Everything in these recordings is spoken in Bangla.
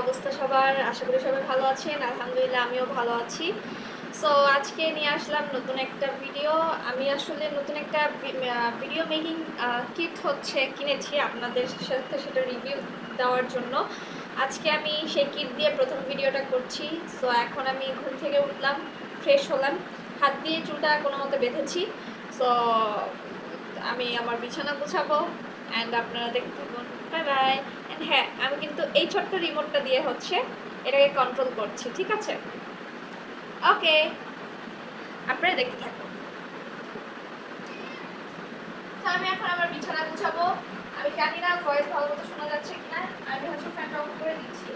অবস্থা সবার? আশা করি সবাই ভালো আছেন। আলহামদুলিল্লাহ আমিও ভালো আছি। সো আজকে নিয়ে আসলাম নতুন একটা ভিডিও। আমি আসলে নতুন একটা ভিডিও মেকিং কিট কিনেছি আপনাদের সাথে সেটা রিভিউ দেওয়ার জন্য। আজকে আমি সেই কিট দিয়ে প্রথম ভিডিওটা করছি। সো এখন আমি ঘুম থেকে উঠলাম, ফ্রেশ হলাম, হাত দিয়ে চুলটা কোনো মতে বেঁধেছি। সো আমি আমার বিছানা গুছাবো অ্যান্ড আপনারা দেখতে থাকুন। Bye bye. অ্যান্ড হ্যাঁ, আমি কিন্তু এই ছোট্ট রিমোটটা দিয়ে এটাকে কন্ট্রোল করছি, ঠিক আছে? ওকে, আপনারা দেখতে থাকুন। আমি এখন আমার বিছানা গুছাবো। আমি জানি না ভয়েস ভালো মতো শোনা যাচ্ছে কিনা। আমি ফ্যানটা অফ করে দিচ্ছি।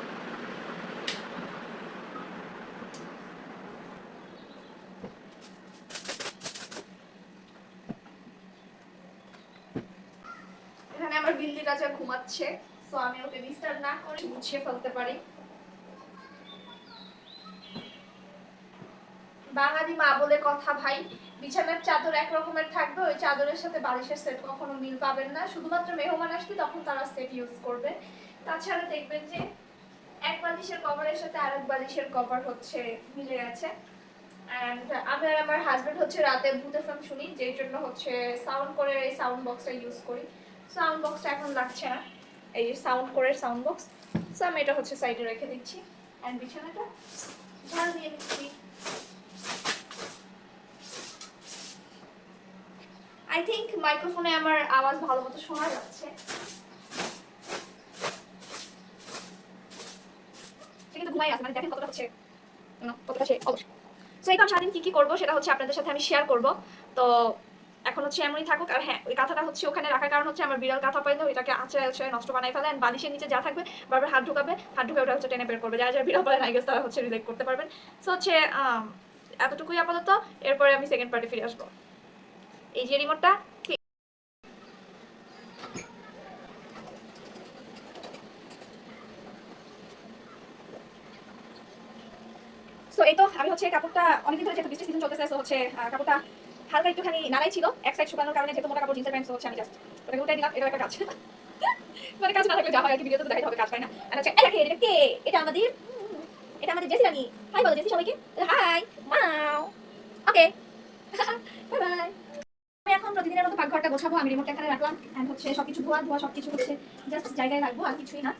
এখানে আমার বিল্লি রাজা ঘুমাচ্ছে, সো আমি ওকে ডিস্টার্ব না করে গুছিয়ে ফেলতে পারি। বাঙালি মা বলে কথা ভাই, বিছানার চাদর এক রকমের থাকবে, ওই চাদরের সাথে বালিশের সেট কখনো মিল পাবেন না। শুধুমাত্র মেহমান আসলে তখন তারা সেট ইউজ করবে। তাছাড়া দেখবেন যে এক বালিশের কভারের সাথে আরেক বালিশের কভার মিলে গেছে। অ্যান্ড আমি আর আমার হাজব্যান্ড রাতে ভূত এফএম শুনি, যেই জন্য সাউন্ড করে এই সাউন্ড বক্সটা ইউজ করি। সাউন্ড বক্সটা এখন লাগছে না, এই যে সাউন্ড বক্স। সো আমি এটা সাইডে রেখে দিচ্ছি অ্যান্ড বিছানাটা ঝাড় দিয়ে নিচ্ছি। আই থিঙ্ক মাইক্রোফোনে আমার আওয়াজ ভালো মতো শোনা যাচ্ছে। সে কিন্তু ঘুমাই আছে, মানে দেখেন কতটা অলস। সো এই তো সারাদিন কি করবো সেটা আপনাদের সাথে আমি শেয়ার করব। তো এখন এমনই থাকুক। আর হ্যাঁ, ওই কাঁথাটা ওখানে রাখার কারণ আমার বিড়াল কাঁথা পাইলে ওইটাকে আঁচড়ে নষ্ট বানাই ফেলে। অ্যান্ড বালিশের নিচে যা থাকবে বারবার হাত ঢুকে ওটা টেনে বের করবে। যারা বিড়াল পালে নাই গেছে তারা রিলেট করতে পারবেন। সো এতটুকুই আপাতত। এরপরে আমি সেকেন্ড পার্টে ফিরে আসবো। এই যে রিমোটটা, সো এই তো আমি কাপড়টা অনেকদিন ধরে যেহেতু বৃষ্টির সিজন চলতেছে, সো কাপড়টা হালকা একটুখানি নাড়াই ছিল এক সাইড শুকানোর কারণে, যেহেতু মোটা কাপড় জিন্সের প্যান্ট, আমি জাস্ট ওটাকে উল্টাই দিলাম। এটা একটা কাজ মানে কাজ না থাকলে যা হয় আর কি, ভিডিওতে তো দেখাতে হবে, কাজ পাই না। আর এটা কে? এটা আমাদের জেসি রানী। হাই বলো জেসি সবাইকে। Hi wow. Okay bye bye. আমি এখন প্রতিদিনের মতো পাকঘরটা গোছাবো। আমি রিমোটটা এখানে রাখলাম এন্ড সবকিছু ধোয়া সবকিছু জাস্ট জায়গায় রাখবো, আর কিছুই না।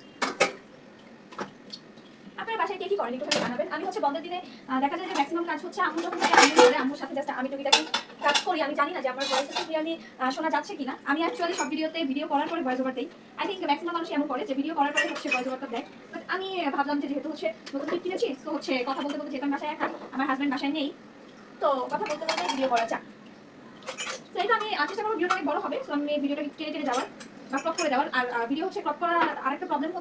আপনার বাসায় কে কি করেন একটু জানাবেন। আমি বন্ধের দিনে দেখা যায় যে ম্যাক্সিমাম কাজ আম্মু যখন থাকে আম্মু করে, আম্মুর সাথে জাস্ট আমি টুকিটাকি কাজ করি। আমি জানি না যে আমার ভয়েসটা ক্লিয়ারলি শোনা যাচ্ছে কিনা। আমি অ্যাকচুয়ালি সব ভিডিওতে ভিডিও করার পরে ভয়েস ওভার দেই। আই থিঙ্ক ম্যাক্সিমাম মানুষ এমন করে যে ভিডিও করার পরে ভয়েস ওভারটা দেয়। বাট আমি ভাবলাম যে যেহেতু নতুন ক্লিপ কিনেছি, তো কথা বলতে বলতে যেহেতু আমি বাসায় একা, আমার হাজব্যান্ড বাসায় নেই, তো কথা বলতে বলতে ভিডিও করা যাক। তো এটা আমি চেষ্টা করবো ভিডিওটা অনেক বড় হবে, তো আমি ভিডিওটা টেনে টেনে যাওয়ার বা ক্রপ করে দেওয়ার। আর ভিডিও ক্রপ করার আরেকটা প্রবলেম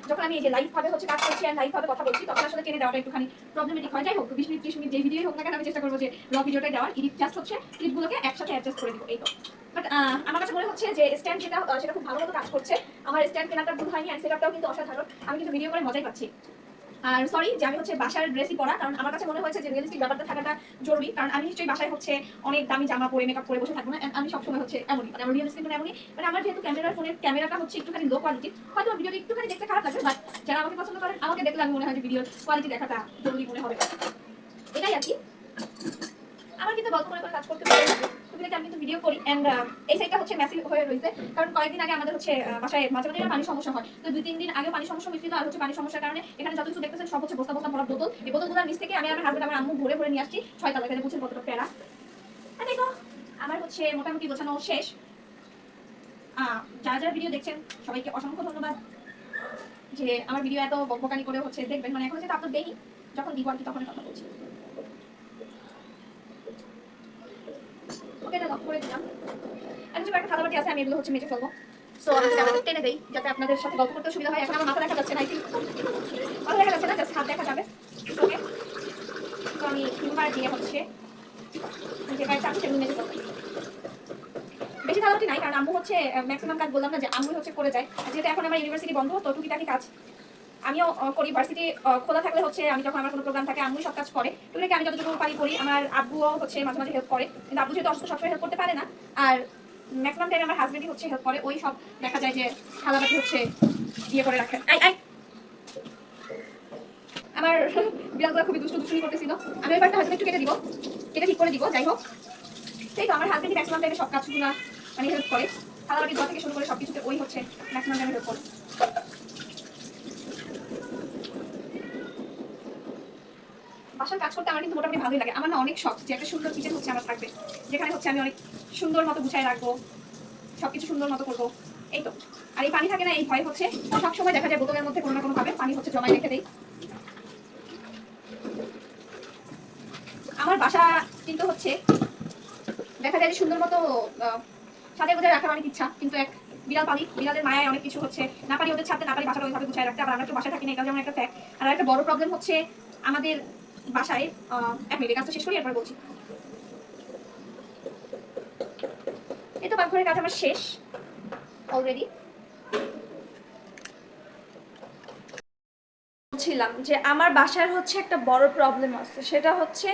যখন আমি এই যে লাইভ ভাবে কাজ করছি আর লাইভ ভাবে কথা বলছি, তখন আসলে টেনে দেওয়াটা একটুখানি প্রবলেমেটিক হয়। যাই হোক, 20 মিনিট 30 মিনিট যে ভিডিও হোক না কেন, আমি চেষ্টা করবো যে র ভিডিওটাই দেওয়ার। এডিট জাস্ট ক্লিপগুলোকে একসাথে অ্যাডজাস্ট করে দিব, এই তো। বাট আমার কাছে মনে হচ্ছে যে স্ট্যান্ড সেটা খুব ভালো মতো কাজ করছে। আমার স্ট্যান্ড কেনাটা ভুল হয়নি, আর সেটআপটাও কিন্তু অসাধারণ। আমি কিন্তু ভিডিও করে মজাই পাচ্ছি। আর সরি যে আমি বাসার ড্রেসই পরা, কারণ আমার কাছে মনে হয়েছে যে রিয়েলিস্টিক ব্যাপারটা থাকাটা জরুরি। কারণ আমি নিশ্চয়ই বাসায় অনেক দামি জামা পরে মেকআপ করে বসে থাকবো না। আমি সবসময় এমনই, মানে আমার রিয়েলিস্টিক এমনই। মানে আমার যেহেতু ফোনের ক্যামেরাটা একটুখানি লো কোয়ালিটির, হয়তো ভিডিওটা একটুখানি দেখতে খারাপ লাগবে, বাট যারা আমাকে পছন্দ করেন, আমাকে দেখলে আমি মনে হয় যে ভিডিওর কোয়ালিটি দেখাটা জরুরি মনে হবে। এটাই আর কি। আমার কিন্তু গল্প করে কাজ করতে ভালো লাগে। আমি কিন্তু ভিডিও করি এন্ড এই সাইডটা ম্যাসিভ হয়ে রয়েছে, কারণ কয়েকদিন আগে আমাদের বাসায় মাঝে মাঝে পানির সমস্যা হয়। তো 2-3 দিন আগে পানির সমস্যা হয়েছিল। আর পানির সমস্যার কারণে এখানে যত কিছু দেখতেছেন সব বস্তা বস্তা ভরা বোতল। এই বোতলগুলোর নিচ থেকে আমি আমার হাজবেন্ড আমার আম্মু ভরে ভরে নিয়ে আসছি 6 তলা। এখানে বুঝছেন কতটা প্যারা। আর দেখো আমার মোটামুটি গোছানো শেষ। যারা যারা ভিডিও দেখছেন সবাইকে অসংখ্য ধন্যবাদ যে আমার ভিডিও এত বকবকানি করে দেখবেন। মানে এখন যেটা আপলোড দেইনি, যখন দিব আর কি তখন কথা বলছি। ওকে, এটা লক করে দিলাম। আর একটা থালা বাটি আছে, আমি এগুলো মেজে ফেলবো। সো আমি ক্যামেরাটা টেনে দেই যাতে আপনাদের সাথে গল্প করতে সুবিধা হয়। এখন আমার মাথা দেখা যাচ্ছে না, আই থিঙ্ক মাথা দেখা যাচ্ছে না, জাস্ট হাত দেখা যাবে। ওকে, তো আমি তিনবার দিয়ে যে কয়েক চামচ সেগুলো মেজে ফেলবো। বেশি থালা বাটি নাই, কারণ আম্মু ম্যাক্সিমাম কাজ বললাম না যে আম্মু করে যায়। যেহেতু এখন আমার ইউনিভার্সিটি বন্ধ, তো টুকিটাকি কাজ আমিও করি। ভার্সিটি খোলা থাকলে আমি যখন আমার কোনো প্রোগ্রাম থাকে আম্মুই সব কাজ করে। টুকিটাকি আমি যতটুকু পারি করি। আমার আব্বুও মাঝে মাঝে হেল্প করে, কিন্তু আব্বু যেহেতু অসুস্থ সবসময় হেল্প করতে পারে না। আর ম্যাক্সিমাম টাইম আমার হাজবেন্ডই হেল্প করে। ওই সব দেখা যায় যে থালাবাটি ইয়ে করে রাখে। আই আই আমার বিড়ালগুলো খুবই দুষ্টুমি করতেছিল। আমি ওই পার্টটা হয়তো একটু কেটে দিব, কেটে ঠিক করে দিব। যাই হোক, সেই তো আমার হাজবেন্ডই ম্যাক্সিমাম টাইমে সব কাজগুলো মানে হেল্প করে, খালাবাড়ি দেওয়া থেকে শুরু করে সব কিছুতে ওই হচ্ছে ম্যাক্সিমাম টাইমে হেল্প করে। বাসার কাজ করতে আমার কিন্তু মোটামুটি ভালোই লাগে। আমার না অনেক শখ যে একটা সুন্দর কিচেন হচ্ছে আমার থাকবে, যেখানে হচ্ছে আমি অনেক সুন্দর মতো গুছাই রাখবো, সবকিছু সুন্দর মতো করবো। এই তো। আর এই পানি থাকে না, এই ভয় হচ্ছে সবসময় দেখা যায় বোতলের মধ্যে কোনো না কোনো ভাবে পানি হচ্ছে জমায় রেখে দেই। আমার বাসা কিন্তু হচ্ছে দেখা যায় যে সুন্দর মতো সাজা গোজায় রাখার অনেক ইচ্ছা, কিন্তু এক বিড়াল পালি, বিড়ালের মায়ায় অনেক কিছু হচ্ছে না পারি ওদের ছাড়তে, না পারি বাসাটা ওইভাবে গুছায় রাখতে। আবার আমরা একটু বাসায় থাকি না, এটা যেমন একটা ফ্যাক্ট। আর একটা বড় প্রবলেম হচ্ছে আমাদের বাসায়, এক মিনিট কাজটা শেষ করি এরপর বলছি। এই তো পাকঘরের কাজ আমার শেষ অলরেডি। বলছিলাম যে আমার বাসার হচ্ছে একটা বড় প্রবলেম আছে, সেটা হচ্ছে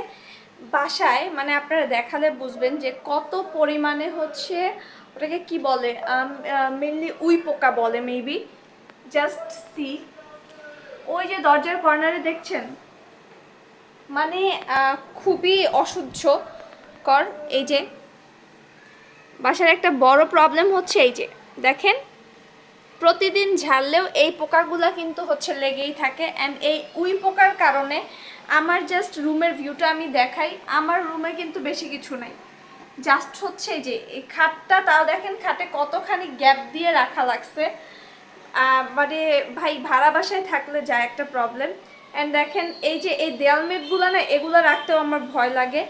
বাসায় মানে আপনারা দেখালে বুঝবেন যে কত পরিমাণে হচ্ছে ওটাকে কি বলে, মেনলি উই পোকা বলে মেবি। জাস্ট সি, ওই যে দরজার কর্নারে দেখছেন, মানে খুবই অসহ্যকর। এই যে বাসার একটা বড় প্রবলেম হচ্ছে এই যে দেখেন, প্রতিদিন ঝাড়লেও এই পোকাগুলা কিন্তু হচ্ছে লেগেই থাকে। অ্যান্ড এই উই পোকার কারণে আমার জাস্ট রুমের ভিউটা আমি দেখাই, আমার রুমে কিন্তু বেশি কিছু নাই, জাস্ট হচ্ছে যে এই খাটটা, তাও দেখেন খাটে কতখানি গ্যাপ দিয়ে রাখা লাগছে। মানে ভাই ভাড়া বাসায় থাকলে যায় একটা প্রবলেম। অ্যান্ড দেখেন এই যে এই দেয়াল মেটগুলো না, এগুলো রাখতেও আমার ভয় লাগে।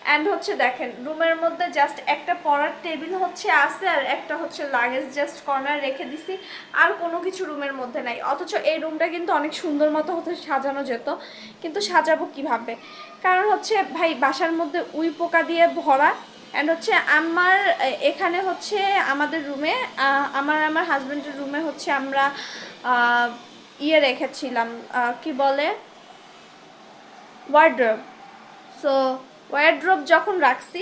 অ্যান্ড হচ্ছে দেখেন রুমের মধ্যে জাস্ট একটা পড়ার টেবিল হচ্ছে আছে, আর একটা হচ্ছে লাগেজ জাস্ট কর্নার রেখে দিছি, আর কোনো কিছু রুমের মধ্যে নাই। অথচ এই রুমটা কিন্তু অনেক সুন্দর মতো হতে সাজানো যেত, কিন্তু সাজাবো কিভাবে? কারণ হচ্ছে ভাই বাসার মধ্যে উই পোকা দিয়ে ভরা। অ্যান্ড হচ্ছে আমার এখানে হচ্ছে আমাদের রুমে, আমার হাজব্যান্ডের রুমে হচ্ছে আমরা ইয়ে রেখেছিলাম, কি বলে, ওয়ার্ড্রোব। সো ওয়ার্ড্রোব যখন রাখছি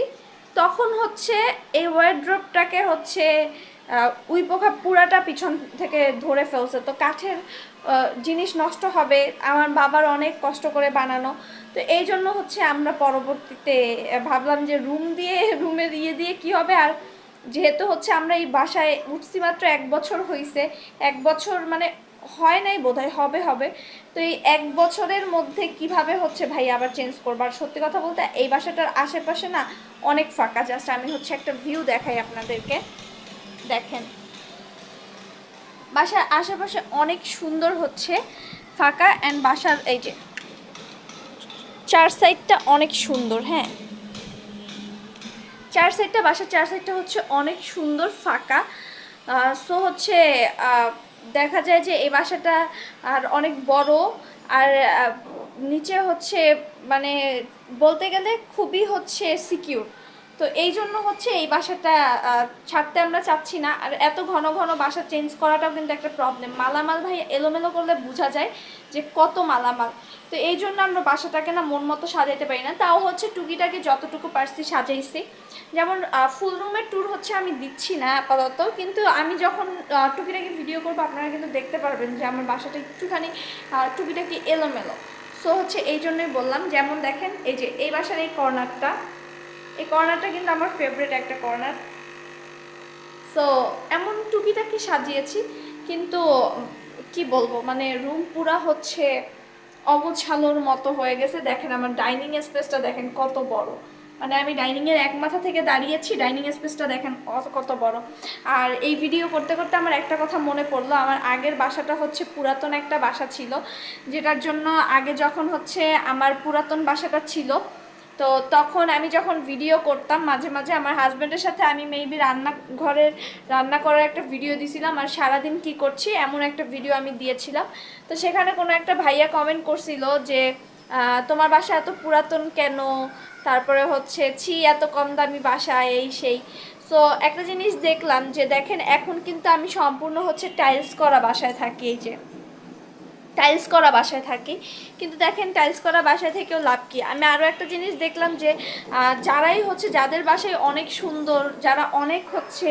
তখন হচ্ছে এই ওয়ার্ড্রোবটাকে হচ্ছে উই পোকা পুরাটা পিছন থেকে ধরে ফেলছে। তো কাঠের জিনিস নষ্ট হবে, আমার বাবার অনেক কষ্ট করে বানানো। তো এই জন্য হচ্ছে আমরা পরবর্তীতে ভাবলাম যে রুমের ইয়ে দিয়ে কি হবে। আর যেহেতু হচ্ছে আমরা এই বাসায় উঠছি মাত্র 1 বছর হয়েছে, 1 বছর মানে হয় নাই বোধহয়, হবে। তো এই 1 বছরের মধ্যে কিভাবে হচ্ছে ভাই আবার চেঞ্জ করবো? আর সত্যি কথা বলতে এই বাসাটার আশেপাশে না অনেক ফাঁকা। জাস্ট আমি হচ্ছে একটা ভিউ দেখাই আপনাদেরকে, দেখেন বাসার আশেপাশে অনেক সুন্দর হচ্ছে ফাঁকা। অ্যান্ড বাসার এই যে চার সাইডটা অনেক সুন্দর, হ্যাঁ বাসার চার সাইডটা হচ্ছে অনেক সুন্দর ফাঁকা। সো হচ্ছে দেখা যায় যে এই বাসাটা আর অনেক বড়, আর নিচে হচ্ছে মানে বলতে গেলে খুবই হচ্ছে সিকিউর। তো এই জন্য হচ্ছে এই বাসাটা ছাড়তে আমরা চাচ্ছি না। আর এত ঘন ঘন বাসা চেঞ্জ করাটাও কিন্তু একটা প্রবলেম। মালামাল ভাই এলোমেলো করলে বোঝা যায় যে কত মালামাল। তো এই জন্য আমরা বাসাটাকে না মন মতো সাজাইতে পারি না, তাও হচ্ছে টুকিটাকে যতটুকু পারছি সাজাইছি। যেমন ফুল রুমের ট্যুর হচ্ছে আমি দিচ্ছি না আপাতত, কিন্তু আমি যখন টুকিটাকি ভিডিও করবো আপনারা কিন্তু দেখতে পারবেন যে আমার বাসাটা একটুখানি টুকিটাকি এলোমেলো। সো হচ্ছে এই জন্যই বললাম। যেমন দেখেন এই যে এই বাসার এই কর্নারটা কিন্তু আমার ফেভারিট একটা কর্নার। সো এমন টুকিটাকি সাজিয়েছি, কিন্তু কি বলবো মানে রুম পুরা হচ্ছে অগোছালোর মতো হয়ে গেছে। দেখেন আমার ডাইনিং স্পেসটা দেখেন কত বড়, মানে আমি ডাইনিংয়ের এক মাথা থেকে দাঁড়িয়েছি, ডাইনিং স্পেসটা দেখেন কত বড়। আর এই ভিডিও করতে করতে আমার একটা কথা মনে পড়লো, আমার আগের বাসাটা হচ্ছে পুরাতন একটা বাসা ছিল, যেটার জন্য আগে যখন হচ্ছে আমার পুরাতন বাসাটা ছিল, তো তখন আমি যখন ভিডিও করতাম মাঝে মাঝে আমার হাজব্যান্ডের সাথে, আমি মেবি রান্না করার একটা ভিডিও দিয়েছিলাম আর সারাদিন কি করছি এমন একটা ভিডিও আমি দিয়েছিলাম। তো সেখানে কোনো একটা ভাইয়া কমেন্ট করছিল যে তোমার বাসা এত পুরাতন কেন, তারপরে হচ্ছে এত কম দামি বাসা এই সেই। সো একটা জিনিস দেখলাম যে দেখেন এখন কিন্তু আমি সম্পূর্ণ হচ্ছে টাইলস করা বাসায় থাকি, এই যে টাইলস করা বাসায় থাকি। কিন্তু দেখেন টাইলস করা বাসায় থেকেও লাভ কি, আমি আরও একটা জিনিস দেখলাম যে যারাই হচ্ছে যাদের বাসায় অনেক সুন্দর, যারা অনেক হচ্ছে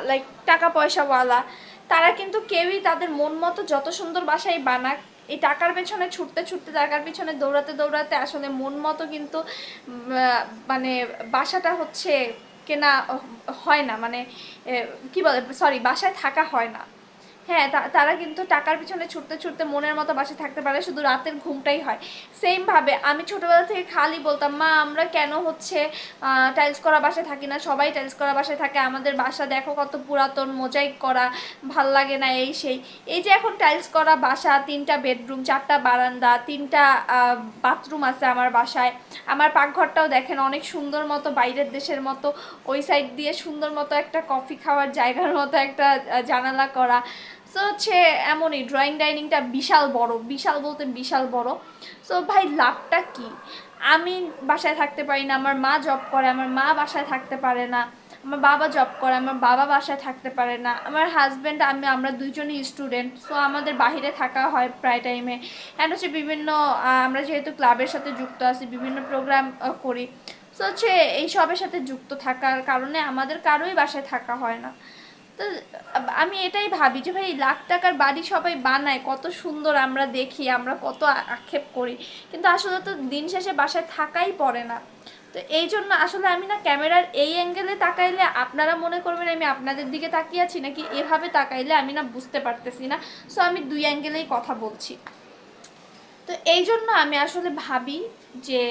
লাইক টাকা পয়সাওয়ালা, তারা কিন্তু কেউই তাদের মন মতো যত সুন্দর বাসায় বানাক এই টাকার পেছনে ছুটতে ছুটতে, টাকার পেছনে দৌড়াতে দৌড়াতে আসলে মন মতো কিন্তু মানে বাসাটা হচ্ছে কেনা হয় না, মানে কি বলে, সরি, বাসায় থাকা হয় না। হ্যাঁ, তারা কিন্তু টাকার পিছনে ছুটতে ছুটতে মনের মতো বাসায় থাকতে পারে, শুধু রাতের ঘুমটাই হয়। সেমভাবে আমি ছোটোবেলা থেকে খালি বলতাম, মা আমরা কেন হচ্ছে টাইলস করা বাসায় থাকি না, সবাই টাইলস করা বাসায় থাকে, আমাদের বাসা দেখো কত পুরাতন, মোজাইক করা, ভাল লাগে না এই সেই। এই যে এখন টাইলস করা বাসা, 3টা বেডরুম, 4টা বারান্দা, 3টা বাথরুম আছে আমার বাসায়। আমার পাকঘরটাও দেখেন অনেক সুন্দর মতো, বাইরের দেশের মতো, ওই সাইড দিয়ে সুন্দর মতো একটা কফি খাওয়ার জায়গার মতো একটা জানালা করা। সো হচ্ছে এমনই, ড্রয়িং ডাইনিংটা বিশাল বড়, বিশাল বলতে বিশাল বড়। সো ভাই লাভটা কি? আমি বাসায় থাকতে পারি না, আমার মা জব করে, আমার মা বাসায় থাকতে পারে না, আমার বাবা জব করে, আমার বাবা বাসায় থাকতে পারে না, আমার হাজব্যান্ড আমরা দুইজনই স্টুডেন্ট, সো আমাদের বাহিরে থাকা হয় প্রায় টাইমে। অ্যান্ড হচ্ছে বিভিন্ন আমরা যেহেতু ক্লাবের সাথে যুক্ত আছি, বিভিন্ন প্রোগ্রাম করি, সো হচ্ছে এইসবের সাথে যুক্ত থাকার কারণে আমাদের কারোই বাসায় থাকা হয় না। তো আমি এটাই ভাবি যে ভাই, লাখ টাকার বাড়ি সবাই বানায়, কত সুন্দর আমরা দেখি, আমরা কত আক্ষেপ করি, কিন্তু আসলে তো দিন শেষে বাসায় থাকাই পড়ে না। তো এই জন্য আসলে আমি না ক্যামেরার এই অ্যাঙ্গেলে তাকাইলে আপনারা মনে করবেন আমি আপনাদের দিকে তাকিয়ে আছি, নাকি এভাবে তাকাইলে আমি না বুঝতে পারতেছি না। সো আমি দুই অ্যাঙ্গেলেই কথা বলছি। তো এই জন্য আমি আসলে ভাবি যে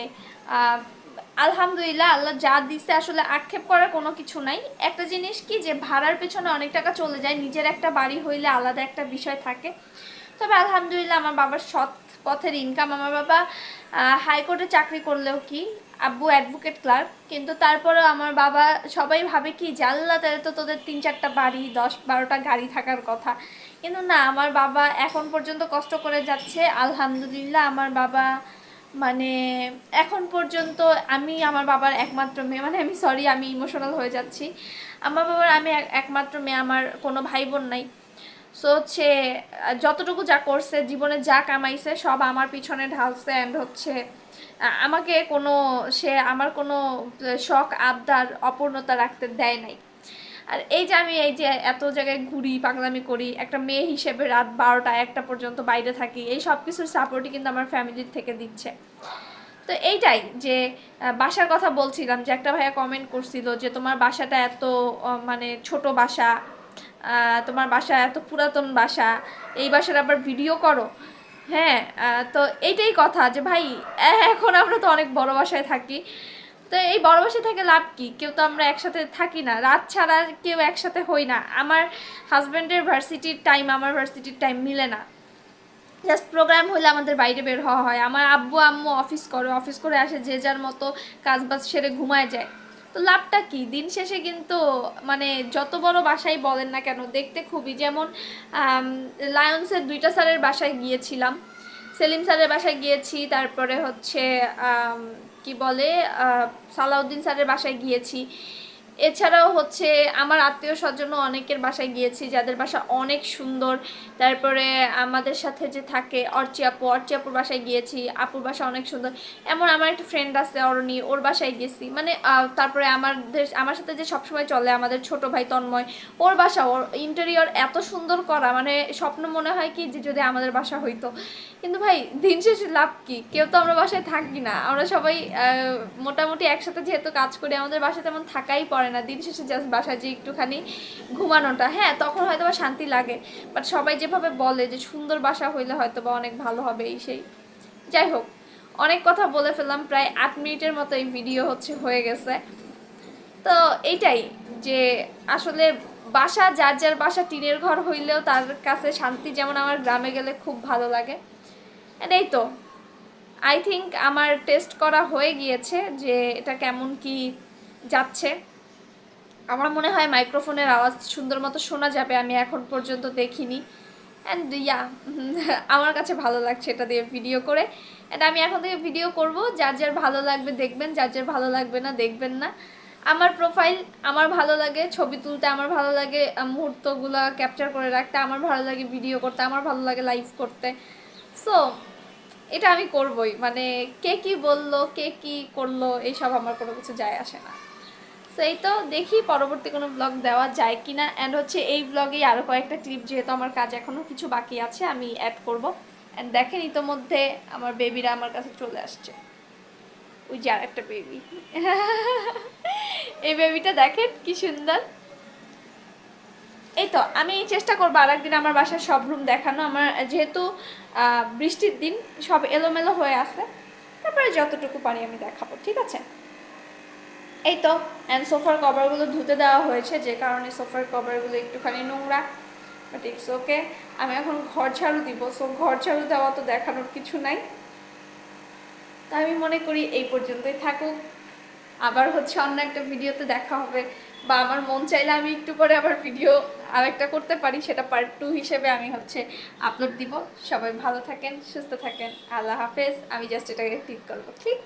আলহামদুলিল্লাহ, আল্লাহ যা দিছে আসলে আক্ষেপ করার কোনো কিছু নাই। একটা জিনিস কি, যে ভাড়ার পেছনে অনেক টাকা চলে যায়, নিজের একটা বাড়ি হইলে আলাদা একটা বিষয় থাকে। তবে আলহামদুলিল্লাহ আমার বাবার সৎ পথের ইনকাম। আমার বাবা হাইকোর্টে চাকরি করলেও কি, আব্বু অ্যাডভোকেট ক্লার্ক, কিন্তু তারপরেও আমার বাবা, সবাই ভাবে কি যে আল্লাহ তাহলে তো তোদের 3-4টা বাড়ি, 10-12টা গাড়ি থাকার কথা, কিন্তু না, আমার বাবা এখন পর্যন্ত কষ্ট করে যাচ্ছে। আলহামদুলিল্লাহ আমার বাবা মানে এখন পর্যন্ত, আমি আমার বাবার একমাত্র মেয়ে, মানে আমি সরি, আমি ইমোশনাল হয়ে যাচ্ছি। আমার বাবার আমি একমাত্র মেয়ে, আমার কোনো ভাই বোন নাই। সো হচ্ছে যতটুকু যা করছে জীবনে, যা কামাইছে সব আমার পিছনে ঢালছে। অ্যান্ড হচ্ছে আমাকে কোনো, সে আমার কোনো শখ আবদার অপূর্ণতা রাখতে দেয় নাই। আর এই যে আমি এই যে এত জায়গায় ঘুরি, পাগলামি করি, একটা মেয়ে হিসেবে রাত 12টা-1টা পর্যন্ত বাইরে থাকি, এই সব কিছুর সাপোর্টই কিন্তু আমার ফ্যামিলির থেকে দিচ্ছে। তো এইটাই যে বাসার কথা বলছিলাম, যে একটা ভাইয়া কমেন্ট করছিল যে তোমার বাসাটা এত মানে ছোট বাসা, তোমার বাসা এত পুরাতন বাসা, এই বাসার আবার ভিডিও করো। হ্যাঁ, তো এইটাই কথা যে ভাই, এখন আমরা তো অনেক বড় বাসায় থাকি, তো এই বড় বাসায় থেকে লাভ কি? কেউ তো আমরা একসাথে থাকি না, রাত ছাড়া কেউ একসাথে হই না। আমার হাজব্যান্ডের ভার্সিটির টাইম আমার ভার্সিটির টাইম মিলে না, জাস্ট প্রোগ্রাম হলে আমাদের বাইরে বের হওয়া হয়। আমার আব্বু আম্মু অফিস করে, অফিস করে আসে, যে যার মতো কাজ বাজ সেরে ঘুমায় যায়। তো লাভটা কি? দিন শেষে কিন্তু মানে যত বড় বাসাই বলেন না কেন, দেখতে খুবই, যেমন লায়ন্সের 2টা স্যারের বাসায় গিয়েছিলাম, সেলিম স্যারের বাসায় গিয়েছি, তারপরে হচ্ছে কি বলে সালাউদ্দিন স্যারের বাসায় গিয়েছি, এছাড়াও হচ্ছে আমার আত্মীয় স্বজনও অনেকের বাসায় গিয়েছি, যাদের বাসা অনেক সুন্দর। তারপরে আমাদের সাথে যে থাকে অর্চি আপু, অর্চি আপুর বাসায় গিয়েছি, আপুর বাসা অনেক সুন্দর। এমন আমার একটা ফ্রেন্ড আছে অরণি, ওর বাসায় গেছি, মানে তারপরে আমার সাথে যে সবসময় চলে আমাদের ছোট ভাই তন্ময়, ওর বাসা, ওর ইন্টেরিয়র এত সুন্দর করা, মানে স্বপ্ন মনে হয় কি যে যদি আমাদের বাসা হইতো। কিন্তু ভাই দিন শেষে লাভ কি? কেউ তো আমরা বাসায় থাকি না, আমরা সবাই মোটামুটি একসাথে যেহেতু কাজ করি, আমাদের বাসায় তেমন থাকাই পড়ে না। দিন শেষে জাস্ট বাসায় যে একটুখানি ঘুমানোটা, হ্যাঁ তখন হয়তো বা শান্তি লাগে, বাট সবাই যেভাবে বলে যে সুন্দর বাসা হইলে হয়তো বা অনেক ভালো হবে এই সেই। যাই হোক, অনেক কথা বলে ফেললাম, প্রায় 8 মিনিটের মতো এই ভিডিও হয়ে গেছে। তো এইটাই যে আসলে বাসা, যার যার বাসা টিনের ঘর হইলেও তার কাছে শান্তি, যেমন আমার গ্রামে গেলে খুব ভালো লাগে। এই তো আই থিঙ্ক আমার টেস্ট করা হয়ে গিয়েছে যে এটা কেমন কি যাচ্ছে। আমার মনে হয় মাইক্রোফোনের আওয়াজ সুন্দর মতো শোনা যাবে, আমি এখন পর্যন্ত দেখিনি। অ্যান্ড ইয়া, আমার কাছে ভালো লাগছে এটা দিয়ে ভিডিও করে। অ্যান্ড আমি এখন থেকে ভিডিও করব, যার যার ভালো লাগবে দেখবেন, যার যার ভালো লাগবে না দেখবেন না। আমার প্রোফাইল আমার ভালো লাগে, ছবি তুলতে আমার ভালো লাগে, মুহূর্তগুলো ক্যাপচার করে রাখতে আমার ভালো লাগে, ভিডিও করতে আমার ভালো লাগে, লাইভ করতে। সো এটা আমি করবই, মানে কে কি বললো, কে কি করলো, এইসব আমার কোনো কিছু যায় আসে না। সেই তো দেখি পরবর্তী কোনো ব্লগ দেওয়া যায় কিনা। অ্যান্ড হচ্ছে এই ব্লগেই আরও কয়েকটা ক্লিপ, যেহেতু আমার কাজ এখনও কিছু বাকি আছে, আমি অ্যাড করব। অ্যান্ড দেখেন ইতোমধ্যে আমার বেবিরা আমার কাছে চলে আসছে। ওই যে আর একটা বেবি, এই বেবিটা দেখেন কি সুন্দর। এই তো আমি চেষ্টা করবো আরেকদিন আমার বাসার সব রুম দেখানো। আমার যেহেতু বৃষ্টির দিন সব এলোমেলো হয়ে আছে, তারপরে যতটুকু পারি আমি দেখাবো, ঠিক আছে? এই তো অ্যান্ড সোফার কভারগুলো ধুতে দেওয়া হয়েছে, যে কারণে সোফার কভারগুলো একটুখানি নোংরা, বাট ইটস ওকে। আমি এখন ঘর ঝাড়ু দিব, সো ঘর ঝাড়ু দেওয়া তো দেখানোর কিছু নাই। তা আমি মনে করি এই পর্যন্তই থাকুক। আবার হচ্ছে অন্য একটা ভিডিওতে দেখা হবে, বা আমার মন চাইলে আমি একটু পরে আবার ভিডিও আরেকটা করতে পারি, সেটা পার্ট 2 হিসেবে আমি হচ্ছে আপলোড দিব। সবাই ভালো থাকেন, সুস্থ থাকেন, আল্লাহ হাফেজ। আমি জাস্ট এটাকে ক্লিক করবো, ঠিক।